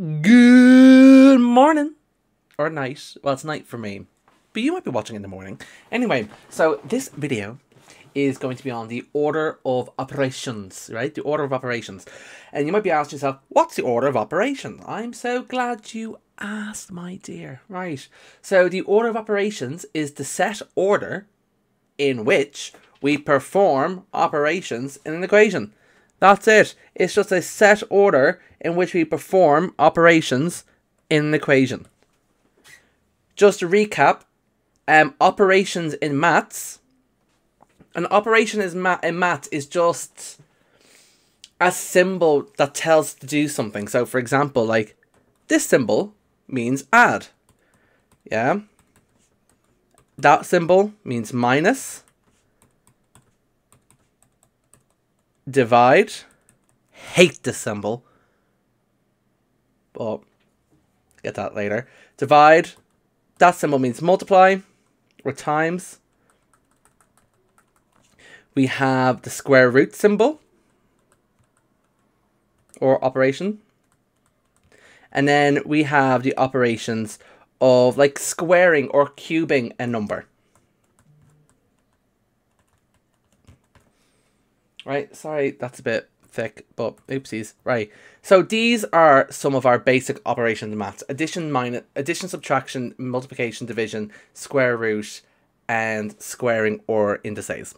Good morning. Or night. Well, it's night for me. But you might be watching in the morning. Anyway, so this video is going to be on the order of operations, right? The order of operations. And you might be asking yourself, what's the order of operations? I'm so glad you asked, my dear. Right. So the order of operations is the set order in which we perform operations in an equation. That's it. It's just a set order in which we perform operations in an equation. Just to recap, operations in maths. An operation in maths is just a symbol that tells us to do something. So, for example, like this symbol means add. Yeah. That symbol means minus. Divide. Hate this symbol. But get that later. Divide. That symbol means multiply or times. We have the square root symbol or operation. And then we have the operations of like squaring or cubing a number. Right, sorry, that's a bit thick, but oopsies. Right, so these are some of our basic operations in maths. Addition, subtraction, multiplication, division, square root, and squaring or indices,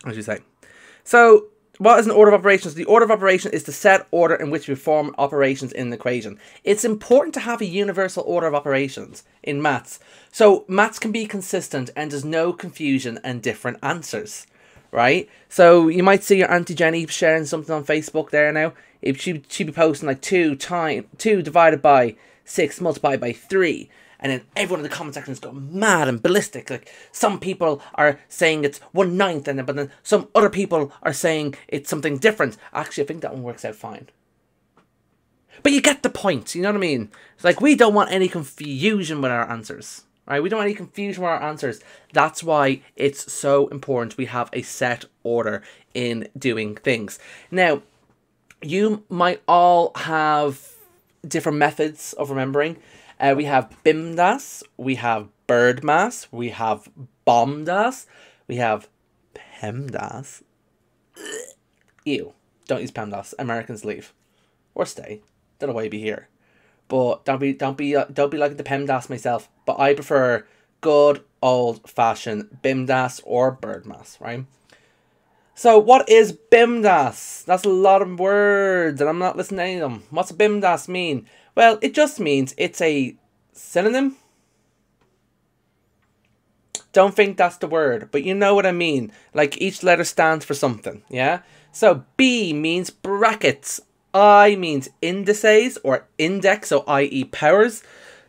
as you say. So what is an order of operations? The order of operation is the set order in which we perform operations in an equation. It's important to have a universal order of operations in maths. So maths can be consistent and there's no confusion and different answers. Right? So you might see your Auntie Jenny sharing something on Facebook there now. If she'd be posting like 2 divided by 6 multiplied by 3. And then everyone in the comment section is going mad and ballistic. Like some people are saying it's 1/9, and but then some other people are saying it's something different. Actually, I think that one works out fine. But you get the point, you know what I mean? It's like we don't want any confusion with our answers. Right? We don't want any confusion with our answers. That's why it's so important we have a set order in doing things. Now, you might all have different methods of remembering. We have BIMDAS, we have BIRDMAS, we have BOMDAS, we have PEMDAS. Ew, don't use PEMDAS. Americans leave or stay. Don't know why you'd be here. But don't be like the PEMDAS myself. But I prefer good old-fashioned BIMDAS or BIRDMAS, right? So what is BIMDAS? That's a lot of words and I'm not listening to any of them. What's BIMDAS mean? Well, it just means it's a synonym. Don't think that's the word, but you know what I mean. Like each letter stands for something, yeah? So B means brackets. I means indices or index, so i.e. powers.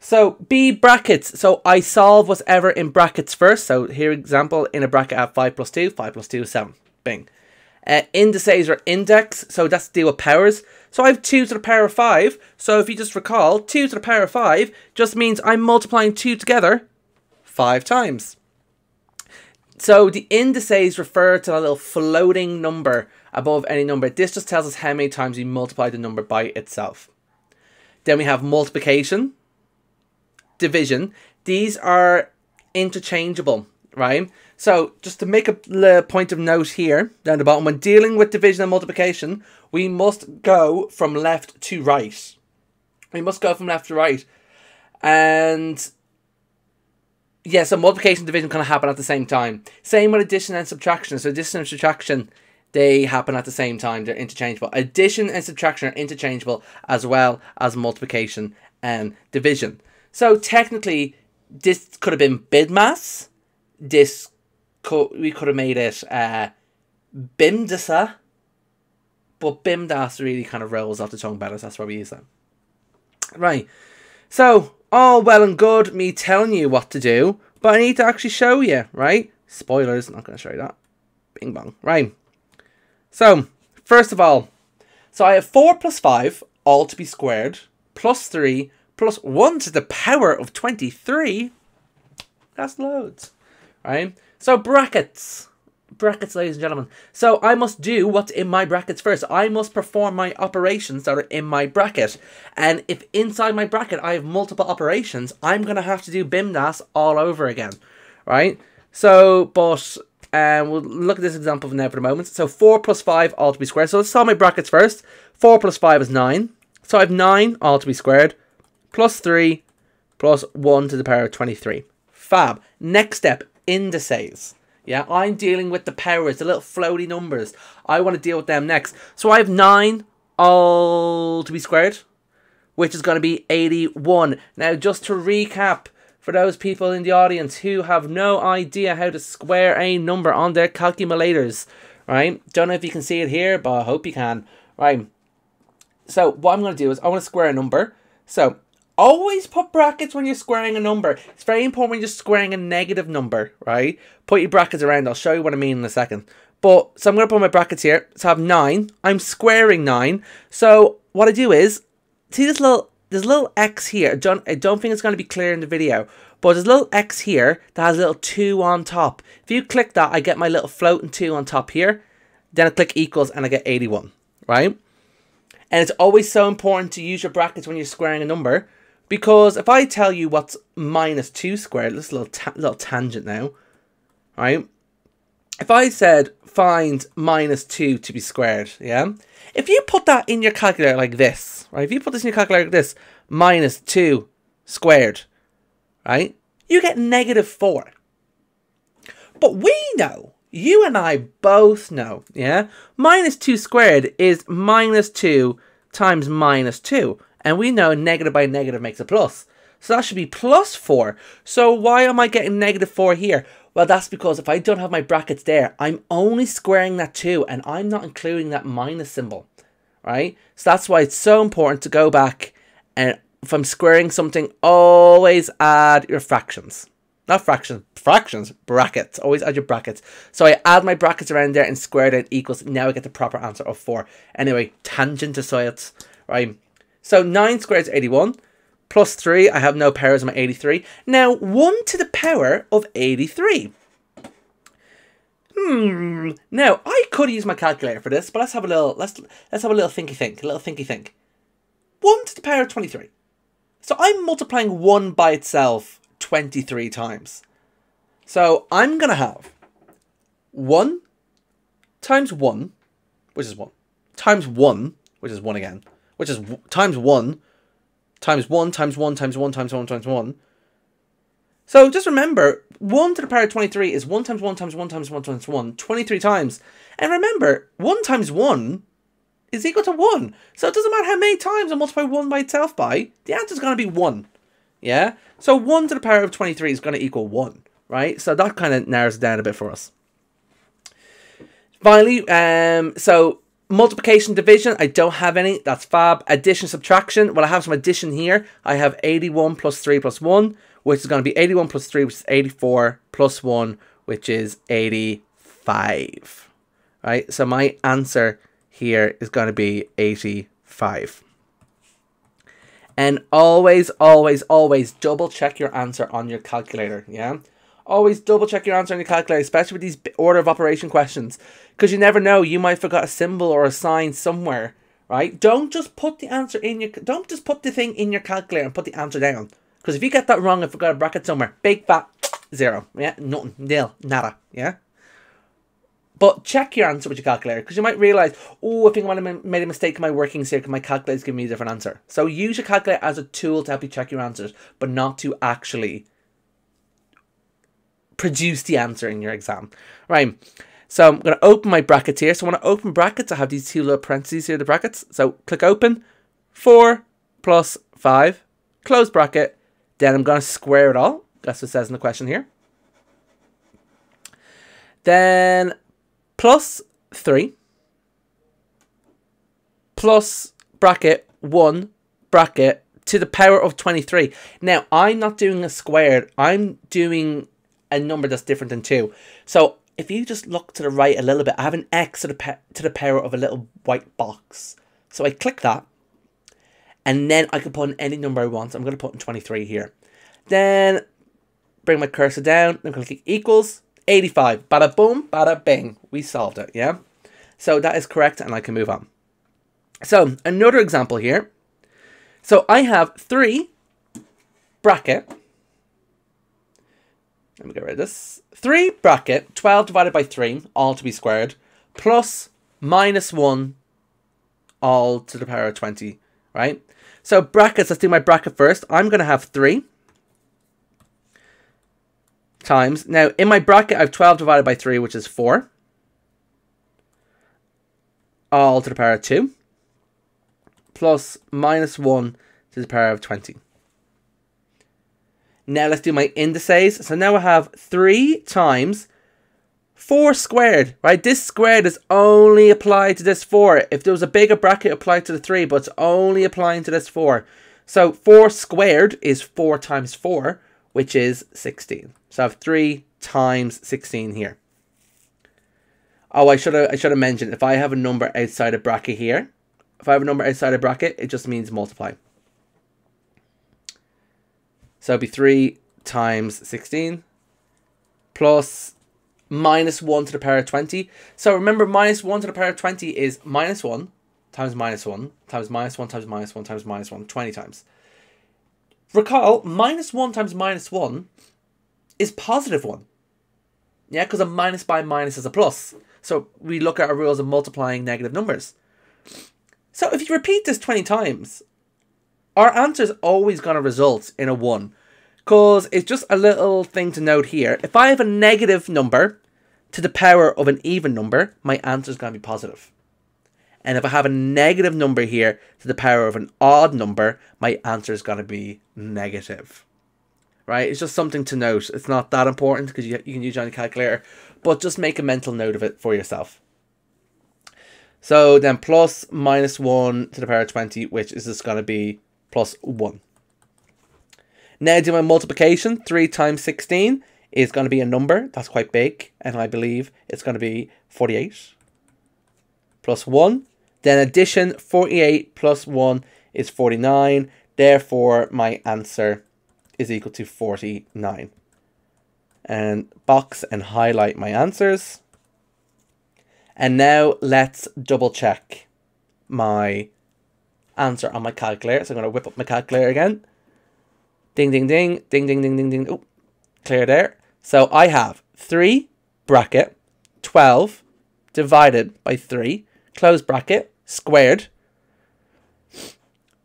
So B brackets, so I solve whatever in brackets first. So here example, in a bracket I have 5 plus 2, 5 plus 2 is 7. Bing. Indices or index, so that's to deal with powers. So I have 2 to the power of 5. So if you just recall, 2 to the power of 5 just means I'm multiplying 2 together 5 times. So the indices refer to a little floating number above any number. This just tells us how many times you multiply the number by itself. Then we have multiplication, division. These are interchangeable, right? So just to make a point of note here, down the bottom, when dealing with division and multiplication, we must go from left to right. We must go from left to right. And yeah, so multiplication and division kind of happen at the same time. Same with addition and subtraction. So addition and subtraction, they happen at the same time. They're interchangeable. Addition and subtraction are interchangeable as well as multiplication and division. So technically, this could have been BIDMAS. We could have made it BIMDASA. But BIMDAS really kind of rolls off the tongue better. So that's why we use them. Right. So, all well and good me telling you what to do. But I need to actually show you, right? Spoilers, I'm not going to show you that. Bing bong. Right. So, first of all, so I have 4 plus 5, all to be squared, plus 3, plus 1 to the power of 23. That's loads, right? So, brackets. brackets, ladies and gentlemen. So I must do what's in my brackets first. I must perform my operations that are in my bracket. And if inside my bracket I have multiple operations, I'm going to have to do BIMDAS all over again, right? So, but we'll look at this example now for the moment. So 4 plus 5 all to be squared. So let's solve my brackets first. 4 plus 5 is 9. So I have 9 all to be squared plus 3 plus 1 to the power of 23. Fab. Next step, indices. Yeah, I'm dealing with the powers, the little floaty numbers. I want to deal with them next. So I have 9 all to be squared, which is going to be 81. Now, just to recap, for those people in the audience who have no idea how to square a number on their calculators, right? Don't know if you can see it here, but I hope you can, right? So what I'm going to do is I want to square a number. So always put brackets when you're squaring a number. It's very important when you're squaring a negative number, right? Put your brackets around. I'll show you what I mean in a second. But, so I'm going to put my brackets here. So I have 9. I'm squaring 9. So what I do is, see this little, there's a little X here. I don't think it's going to be clear in the video. But there's a little X here that has a little 2 on top. If you click that, I get my little floating 2 on top here. Then I click equals and I get 81, right? And it's always so important to use your brackets when you're squaring a number. Because if I tell you what's minus 2 squared, this is a little tangent now, right? If I said find minus 2 to be squared, yeah? If you put that in your calculator like this, right? If you put this in your calculator like this, minus 2 squared, right? You get negative 4. But we know, you and I both know, yeah? Minus 2 squared is minus 2 times minus 2. And we know negative by negative makes a plus. So that should be plus 4. So why am I getting negative 4 here? Well, that's because if I don't have my brackets there, I'm only squaring that 2 and I'm not including that minus symbol, right? So that's why it's so important to go back and if I'm squaring something, always add your fractions. Not fractions, brackets. Always add your brackets. So I add my brackets around there and square it out equals. Now I get the proper answer of 4. Anyway, tangent aside, right? So 9 squared is 81. Plus 3, I have no powers in my 83. Now, 1 to the power of 83. Now, I could use my calculator for this, but let's have a little thinky think. 1 to the power of 23. So I'm multiplying 1 by itself 23 times. So I'm going to have 1 times 1, which is 1, times 1, which is 1 again, which is times 1, times 1, times 1, times 1, times 1, times 1. So just remember, 1 to the power of 23 is 1 times 1 times 1 times 1 times 1, 23 times. And remember, 1 times 1 is equal to 1. So it doesn't matter how many times I multiply 1 by itself by, the answer is going to be 1. Yeah? So 1 to the power of 23 is going to equal 1, right? So that kind of narrows it down a bit for us. Finally, so multiplication, division, I don't have any. That's fab. Addition, subtraction. Well, I have some addition here. I have 81 plus 3 plus 1, which is going to be 81 plus 3, which is 84, plus 1, which is 85. Right? So my answer here is going to be 85. And always, always, always double check your answer on your calculator. Yeah? Always double check your answer on your calculator, especially with these order of operation questions. Because you never know, you might have forgot a symbol or a sign somewhere, right? Don't just put the answer in your, don't just put the thing in your calculator and put the answer down. Because if you get that wrong and forgot a bracket somewhere, big fat 0, yeah? Nothing, nil, nada, yeah? But check your answer with your calculator, because you might realise, oh, I think I might have made a mistake in my workings here because my calculator's giving me a different answer. So use your calculator as a tool to help you check your answers, but not to actually produce the answer in your exam. Right, so I'm going to open my brackets here. So when I open brackets, I have these two little parentheses here, the brackets. So click open, 4 plus 5, close bracket. Then I'm going to square it all. That's what it says in the question here. Then plus 3 plus bracket 1 bracket to the power of 23. Now, I'm not doing a squared. I'm doing a number that's different than 2. So if you just look to the right a little bit, I have an x to the power of a little white box. So I click that. And then I can put in any number I want. So I'm going to put in 23 here. Then bring my cursor down. I'm going to click equals. 85. Bada boom, bada bing. We solved it, yeah? So that is correct, and I can move on. So, another example here. So, I have 3 bracket. Let me get rid of this. 3 bracket, 12 divided by 3, all to be squared, plus minus 1, all to the power of 20, right? So, brackets, let's do my bracket first. I'm going to have 3 times. Now, in my bracket, I have 12 divided by 3, which is 4. All to the power of 2. Plus minus 1 to the power of 20. Now, let's do my indices. So, now I have 3 times 4 squared, right? This squared is only applied to this 4. If there was a bigger bracket, applied to the 3, but it's only applying to this 4. So, 4 squared is 4 times 4, which is 16. So, I have 3 times 16 here. Oh, I should have mentioned, if I have a number outside a bracket here, if I have a number outside a bracket, it just means multiply. So it'd be 3 times 16 plus minus 1 to the power of 20. So remember, minus 1 to the power of 20 is minus 1 times minus 1 times minus 1 times minus 1 times minus 1, 20 times. Recall, minus 1 times minus 1 is positive 1. Yeah, because a minus by minus is a plus. So we look at our rules of multiplying negative numbers. So if you repeat this 20 times, our answer is always going to result in a 1. Because it's just a little thing to note here. If I have a negative number to the power of an even number, my answer is going to be positive. And if I have a negative number here to the power of an odd number, my answer is going to be negative. Right? It's just something to note. It's not that important because you can use it on your calculator. But just make a mental note of it for yourself. So then plus minus 1 to the power of 20, which is just going to be plus 1. Now do my multiplication. 3 times 16 is going to be a number. That's quite big. And I believe it's going to be 48. Plus 1. Then addition, 48 plus 1 is 49. Therefore, my answer is equal to 49. And box and highlight my answers. And now let's double check my answer on my calculator. So I'm going to whip up my calculator again. Ding, ding, ding, ding, ding, ding, ding, ding. Oh, clear there. So I have 3 bracket 12 divided by 3 close bracket squared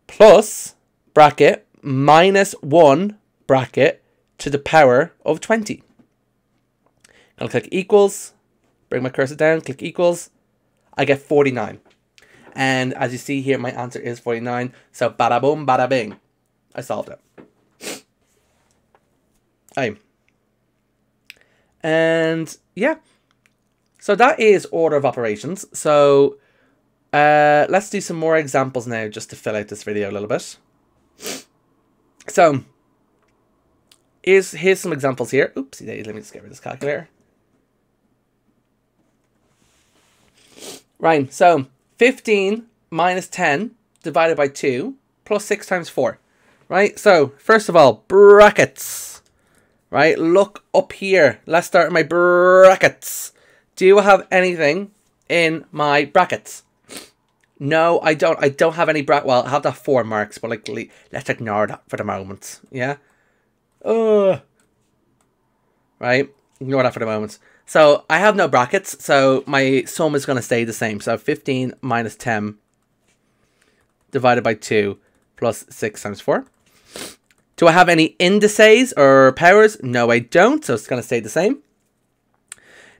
plus bracket minus 1 bracket to the power of 20. I'm going to click equals, bring my cursor down, click equals. I get 49. And as you see here, my answer is 49. So bada boom, bada bing. I solved it. Aye. And yeah. So that is order of operations. So let's do some more examples now just to fill out this video a little bit. So here's some examples here. Oopsie daisy, let me just get rid of this calculator. Right, so 15 minus 10 divided by 2 plus 6 times 4. Right, so first of all, brackets. Right, look up here. Let's start with my brackets. Do you have anything in my brackets? No, I don't. I don't have any bracket. Well, I have that 4 marks, but like, let's ignore that for the moment. Yeah. Right, ignore that for the moment. So I have no brackets, so my sum is going to stay the same. So 15 minus 10 divided by 2 plus 6 times 4. Do I have any indices or powers? No, I don't. So it's going to stay the same.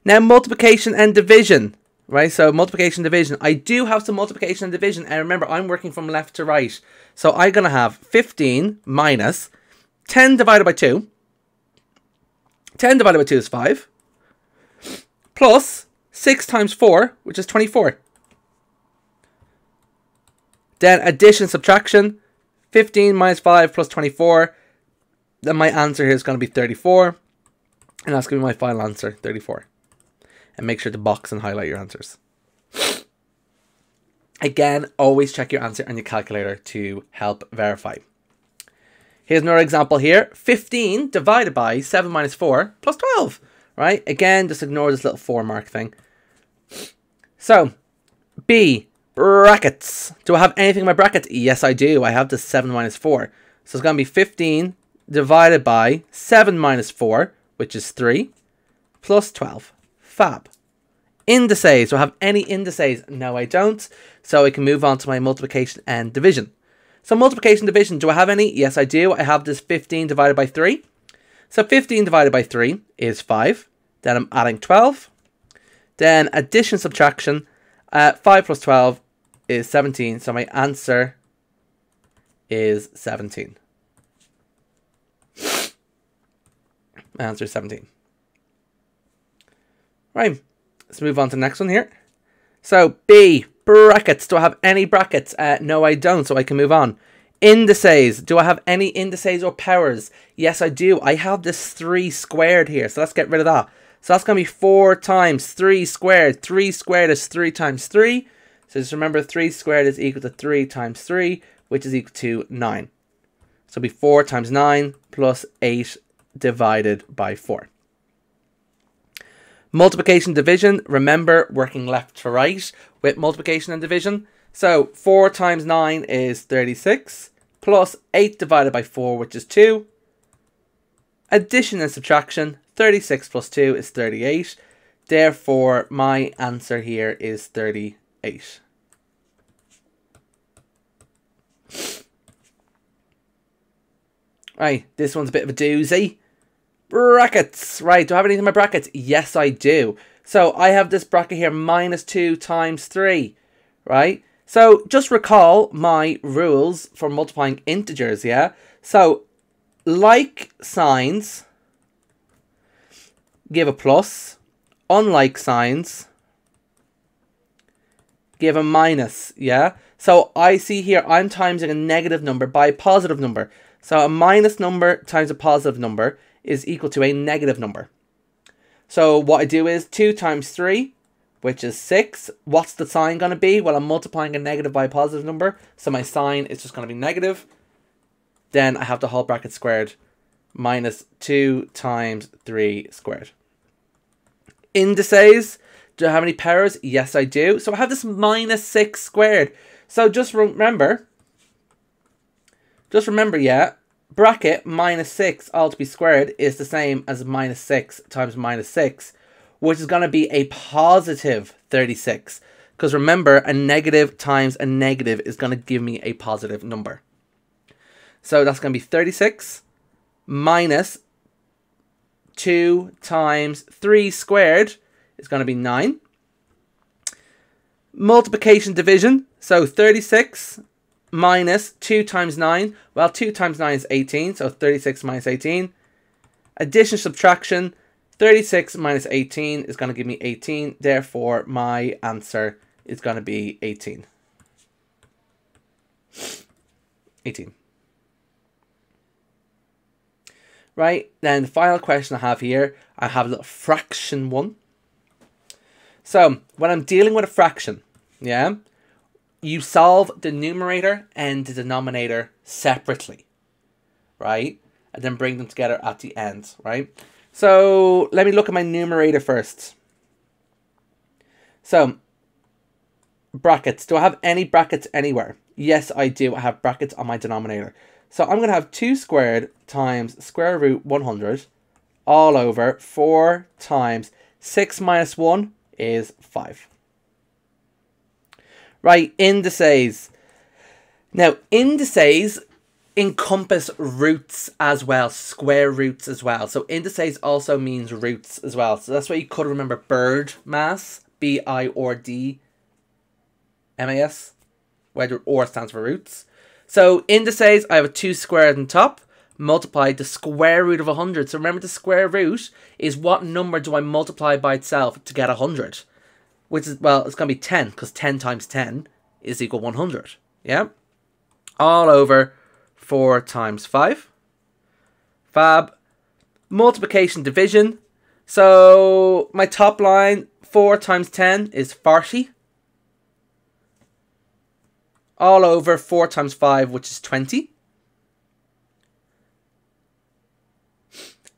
Now multiplication and division. Right, so multiplication and division. I do have some multiplication and division. And remember, I'm working from left to right. So I'm going to have 15 minus 10 divided by 2. 10 divided by 2 is 5. Plus 6 times 4, which is 24. Then addition, subtraction. 15 minus 5 plus 24. Then my answer here is going to be 34. And that's going to be my final answer, 34. And make sure to box and highlight your answers. Again, always check your answer on your calculator to help verify. Here's another example here. 15 divided by 7 minus 4 plus 12. right? Again, just ignore this little 4 mark thing. So, B, brackets. Do I have anything in my brackets? Yes, I do. I have the 7 minus 4. So it's going to be 15 divided by 7 minus 4, which is 3, plus 12. Fab. Indices. Do I have any indices? No, I don't. So I can move on to my multiplication and division. So multiplication and division, do I have any? Yes, I do. I have this 15 divided by 3. So 15 divided by 3 is 5. Then I'm adding 12. Then addition, subtraction. 5 plus 12 is 17. So my answer is 17. My answer is 17. Right. Let's move on to the next one here. So B, brackets. Do I have any brackets? No, I don't. So I can move on. Indices. Do I have any indices or powers? Yes, I do. I have this 3 squared here. So let's get rid of that. So that's going to be 4 times 3 squared. 3 squared is 3 times 3. So just remember 3 squared is equal to 3 times 3, which is equal to 9. So it'll be 4 times 9 plus 8 divided by 4. Multiplication, division. Remember working left to right with multiplication and division. So 4 times 9 is 36 plus 8 divided by 4, which is 2. Addition and subtraction. 36 plus 2 is 38. Therefore, my answer here is 38. Right, this one's a bit of a doozy. Brackets. Right, do I have anything in my brackets? Yes, I do. So I have this bracket here, minus 2 times 3. Right? So just recall my rules for multiplying integers, yeah? So, like signs give a plus. Unlike signs give a minus, yeah? So I see here I'm timesing a negative number by a positive number. So a minus number times a positive number is equal to a negative number. So what I do is 2 times 3, which is 6. What's the sign going to be? Well, I'm multiplying a negative by a positive number. So my sign is just going to be negative. Then I have the whole bracket squared. Minus 2 times 3 squared. Indices. Do I have any powers? Yes, I do. So I have this minus 6 squared. So just remember, yeah, bracket minus 6 all to be squared is the same as minus 6 times minus 6, which is going to be a positive 36. Because remember, a negative times a negative is going to give me a positive number. So that's going to be 36 minus 2 times 3 squared is going to be 9. Multiplication, division. So 36 minus 2 times 9. Well, 2 times 9 is 18. So 36 minus 18. Addition, subtraction. 36 minus 18 is going to give me 18. Therefore, my answer is going to be 18. 18. Right, then the final question I have here, I have a little fraction one. So, when I'm dealing with a fraction, yeah, you solve the numerator and the denominator separately, right? And then bring them together at the end, right? So, let me look at my numerator first. So, brackets. Do I have any brackets anywhere? Yes, I do. I have brackets on my denominator. So I'm going to have 2 squared times square root 100 all over 4 times 6 minus 1 is 5. Right, indices. Now, indices encompass roots as well, square roots as well. So indices also means roots as well. So that's why you could remember bird mass, B-I-R-D-M-A-S, where or stands for roots. So indices, I have a 2 squared on top, multiplied the square root of 100. So remember, the square root is what number do I multiply by itself to get 100? Which is, well, it's going to be 10, because 10 times 10 is equal 100. Yeah? All over 4 times 5. Fab. Multiplication, division. So my top line, 4 times 10 is 40. All over 4 times 5, which is 20.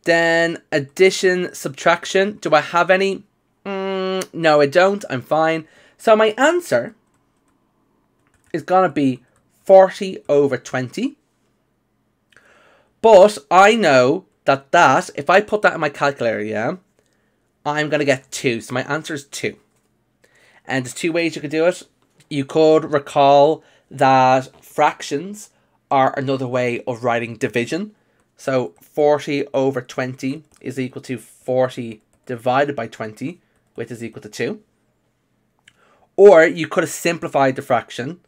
Then addition, subtraction. Do I have any? No, I don't. I'm fine. So my answer is going to be 40 over 20. But I know that if I put that in my calculator, yeah, I'm going to get 2. So my answer is 2. And there's 2 ways you could do it. You could recall that fractions are another way of writing division. So 40 over 20 is equal to 40 divided by 20, which is equal to 2. Or you could have simplified the fraction,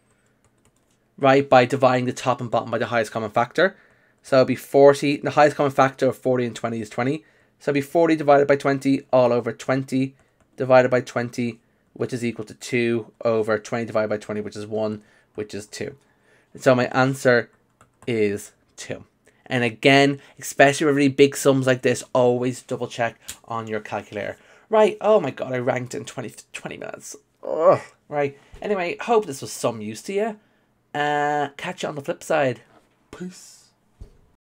right, by dividing the top and bottom by the highest common factor. So it'd be 40, the highest common factor of 40 and 20 is 20. So it'd be 40 divided by 20 all over 20 divided by 20, which is equal to 2 over 20 divided by 20, which is 1, which is 2. So my answer is 2. And again, especially with really big sums like this, always double check on your calculator. Right, oh my god, I ranked in 20 minutes. Ugh. Right, anyway, hope this was some use to you. Catch you on the flip side. Peace.